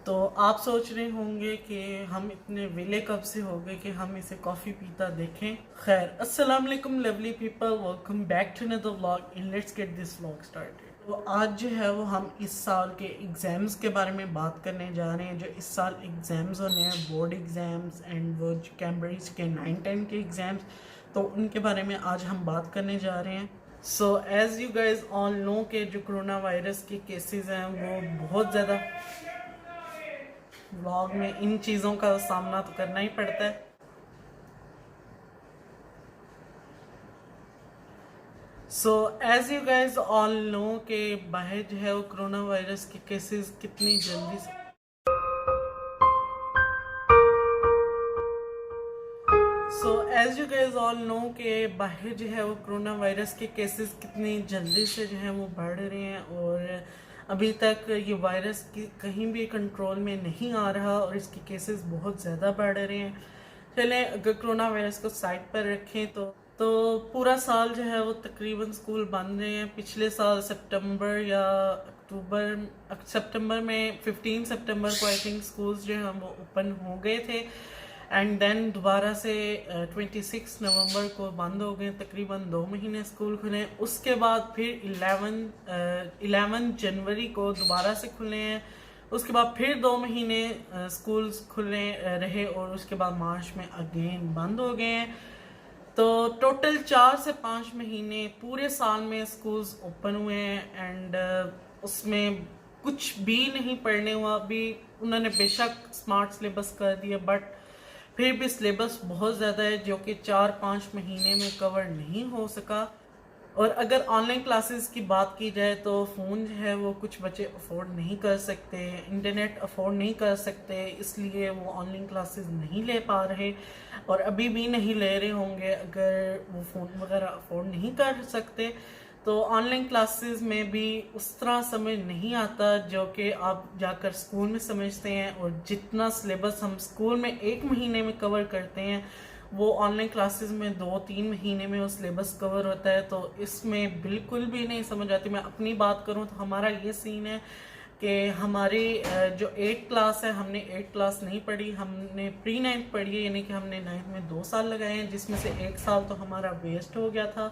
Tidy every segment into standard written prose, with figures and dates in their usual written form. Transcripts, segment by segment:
तो आप सोच रहे होंगे कि हम इतने वेले कब से हो गए कि हम इसे कॉफ़ी पीता देखें। खैर, अस्सलाम वालेकुम lovely people, welcome back to another vlog in let's get this vlog started. तो आज जो है वो हम इस साल के एग्ज़ाम्स के बारे में बात करने जा रहे हैं। जो इस साल एग्ज़ाम्स होने हैं, बोर्ड एग्ज़ाम्स एंड वो जो कैम्ब्रिज के 9-10 के एग्ज़ाम्स, तो उनके बारे में आज हम बात करने जा रहे हैं। So as you guys all know के जो कोरोना वायरस के केसेस हैं वो बहुत ज़्यादा, व्लॉग में इन चीज़ों का सामना तो करना ही पड़ता है। So as you guys all know के बाहर जो है वो कोरोना वायरस के केसेस कितनी जल्दी से as you guys all know के बाहर जो है वो कोरोना वायरस के केसेस कितनी जल्दी से जो है वो बढ़ रहे हैं और अभी तक ये वायरस कहीं भी कंट्रोल में नहीं आ रहा और इसके केसेस बहुत ज़्यादा बढ़ रहे हैं। चलें, अगर कोरोना वायरस को साइड पर रखें तो पूरा साल जो है वो तकरीबन स्कूल बंद रहे हैं। पिछले साल सितंबर या सितंबर में 15 सितंबर को आई थिंक स्कूल्स जो हैं वो ओपन हो गए थे एंड देन दोबारा से 26 नवंबर को बंद हो गए। तकरीबन 2 महीने स्कूल खुले। उसके बाद फिर 11 जनवरी को दोबारा से खुले हैं। उसके बाद फिर 2 महीने स्कूल्स खुले रहे और उसके बाद मार्च में अगेन बंद हो गए हैं। तो टोटल 4 से 5 महीने पूरे साल में स्कूल्स ओपन हुए हैं एंड उसमें कुछ भी नहीं पढ़ने हुआ। अभी उन्होंने बेशक स्मार्ट सिलेबस कर दिया बट फिर भी सिलेबस बहुत ज़्यादा है जो कि 4-5 महीने में कवर नहीं हो सका। और अगर ऑनलाइन क्लासेस की बात की जाए तो फ़ोन जो है वो कुछ बच्चे अफोर्ड नहीं कर सकते, इंटरनेट अफोर्ड नहीं कर सकते, इसलिए वो ऑनलाइन क्लासेस नहीं ले पा रहे और अभी भी नहीं ले रहे होंगे। अगर वो फ़ोन वगैरह अफोर्ड नहीं कर सकते तो ऑनलाइन क्लासेस में भी उस तरह समझ नहीं आता जो कि आप जाकर स्कूल में समझते हैं। और जितना सिलेबस हम स्कूल में 1 महीने में कवर करते हैं वो ऑनलाइन क्लासेस में 2-3 महीने में वो सिलेबस कवर होता है। तो इसमें बिल्कुल भी नहीं समझ आती। मैं अपनी बात करूं तो हमारा ये सीन है कि हमारी जो 8 क्लास है, हमने 8 क्लास नहीं पढ़ी, हमने प्री 9th पढ़ी है, यानी कि हमने 9th में 2 साल लगाए हैं, जिसमें से 1 साल तो हमारा वेस्ट हो गया था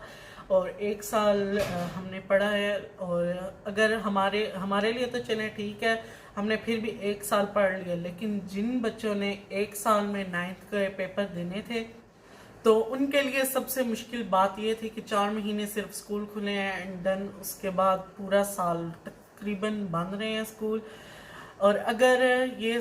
और 1 साल हमने पढ़ा है। और अगर हमारे लिए तो चले ठीक है, हमने फिर भी 1 साल पढ़ लिया, लेकिन जिन बच्चों ने 1 साल में 9th के पेपर देने थे तो उनके लिए सबसे मुश्किल बात यह थी कि 4 महीने सिर्फ स्कूल खुले हैं एंड देन उसके बाद पूरा साल तकरीबन बंद रहे हैं स्कूल। और अगर ये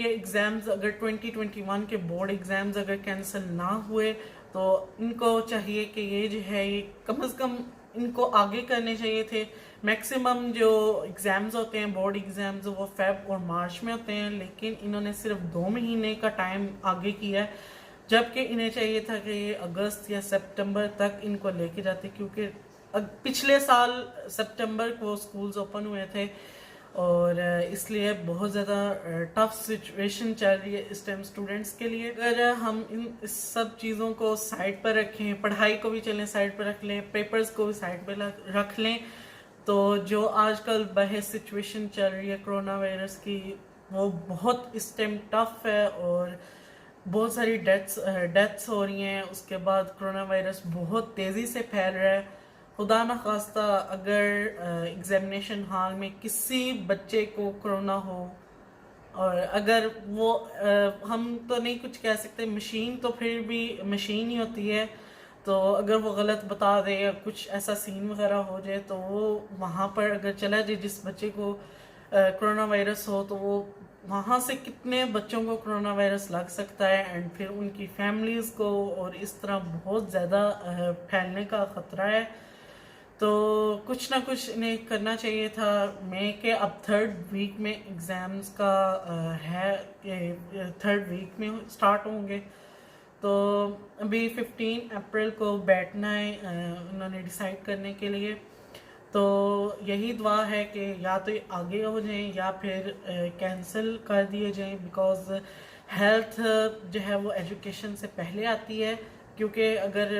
एग्ज़ाम्स अगर 2021 के बोर्ड एग्ज़ाम्स अगर कैंसिल ना हुए तो इनको चाहिए कि ये जो है ये कम से कम इनको आगे करने चाहिए थे। मैक्सिमम जो एग्ज़ाम्स होते हैं बोर्ड एग्ज़ाम्स वो फेब और मार्च में होते हैं, लेकिन इन्होंने सिर्फ 2 महीने का टाइम आगे किया है, जबकि इन्हें चाहिए था कि ये अगस्त या सितंबर तक इनको लेके जाते, क्योंकि पिछले साल सितंबर को स्कूल्स ओपन हुए थे और इसलिए बहुत ज़्यादा टफ सिचुएशन चल रही है इस टाइम स्टूडेंट्स के लिए। अगर हम इस सब चीज़ों को साइड पर रखें, पढ़ाई को भी चलें साइड पर रख लें, पेपर्स को भी साइड पर रख लें, तो जो आजकल बाहर सिचुएशन चल रही है कोरोना वायरस की वो बहुत इस टाइम टफ है और बहुत सारी डेथ्स हो रही हैं। उसके बाद कोरोना वायरस बहुत तेज़ी से फैल रहा है। खुदा न खास्ता अगर एग्जामिनेशन हॉल में किसी बच्चे को कोरोना हो और अगर वो हम तो नहीं कुछ कह सकते, मशीन तो फिर भी मशीन ही होती है, तो अगर वो गलत बता दे या कुछ ऐसा सीन वगैरह हो जाए तो वो वहाँ पर अगर चला जाए जिस बच्चे को कोरोना वायरस हो तो वो वहाँ से कितने बच्चों को कोरोना वायरस लग सकता है एंड फिर उनकी फैमिलीज़ को, और इस तरह बहुत ज़्यादा फैलने का ख़तरा है। तो कुछ ना कुछ इन्हें करना चाहिए था। मई के अब 3rd वीक में एग्ज़ाम्स का है कि 3rd वीक में स्टार्ट होंगे। तो अभी 15 अप्रैल को बैठना है उन्होंने डिसाइड करने के लिए। तो यही दुआ है कि या तो आगे हो जाएं या फिर कैंसिल कर दिए जाएं, बिकॉज़ हेल्थ जो है वो एजुकेशन से पहले आती है। क्योंकि अगर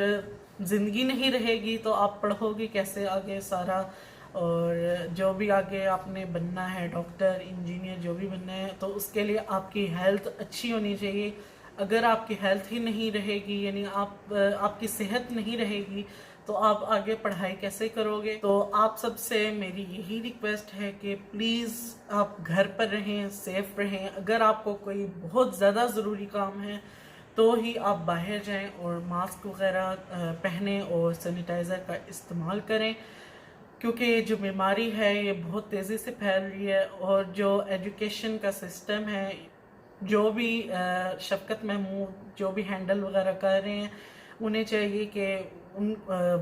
ज़िंदगी नहीं रहेगी तो आप पढ़ोगे कैसे आगे सारा, और जो भी आगे आपने बनना है, डॉक्टर, इंजीनियर, जो भी बनना है, तो उसके लिए आपकी हेल्थ अच्छी होनी चाहिए। अगर आपकी हेल्थ ही नहीं रहेगी, यानी आपकी सेहत नहीं रहेगी, तो आप आगे पढ़ाई कैसे करोगे? तो आप सबसे मेरी यही रिक्वेस्ट है कि प्लीज़ आप घर पर रहें, सेफ रहें। अगर आपको कोई बहुत ज़्यादा ज़रूरी काम है तो ही आप बाहर जाएं और मास्क वगैरह पहनें और सैनिटाइज़र का इस्तेमाल करें, क्योंकि जो बीमारी है ये बहुत तेज़ी से फैल रही है। और जो एजुकेशन का सिस्टम है, जो भी शफकत महमूद जो भी हैंडल वगैरह कर रहे हैं, उन्हें चाहिए कि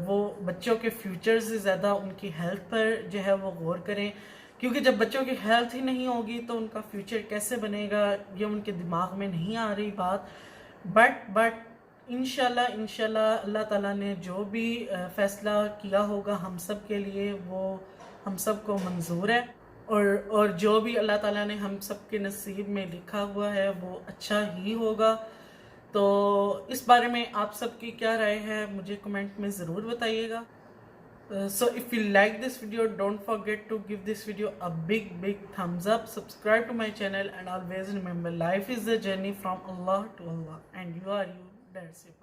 वो बच्चों के फ्यूचर से ज़्यादा उनकी हेल्थ पर जो है वो गौर करें, क्योंकि जब बच्चों की हेल्थ ही नहीं होगी तो उनका फ्यूचर कैसे बनेगा, ये उनके दिमाग में नहीं आ रही बात। बट इंशाल्लाह अल्लाह ताला ने जो भी फ़ैसला किया होगा हम सब के लिए, वो हम सब को मंजूर है। और जो भी अल्लाह ताला ने हम सब के नसीब में लिखा हुआ है वो अच्छा ही होगा। तो इस बारे में आप सबकी क्या राय है, मुझे कमेंट में ज़रूर बताइएगा। So if you like this video, don't forget to give this video a big thumbs up, subscribe to my channel, and always remember, life is a journey from Allah to Allah, and you are you, that's it.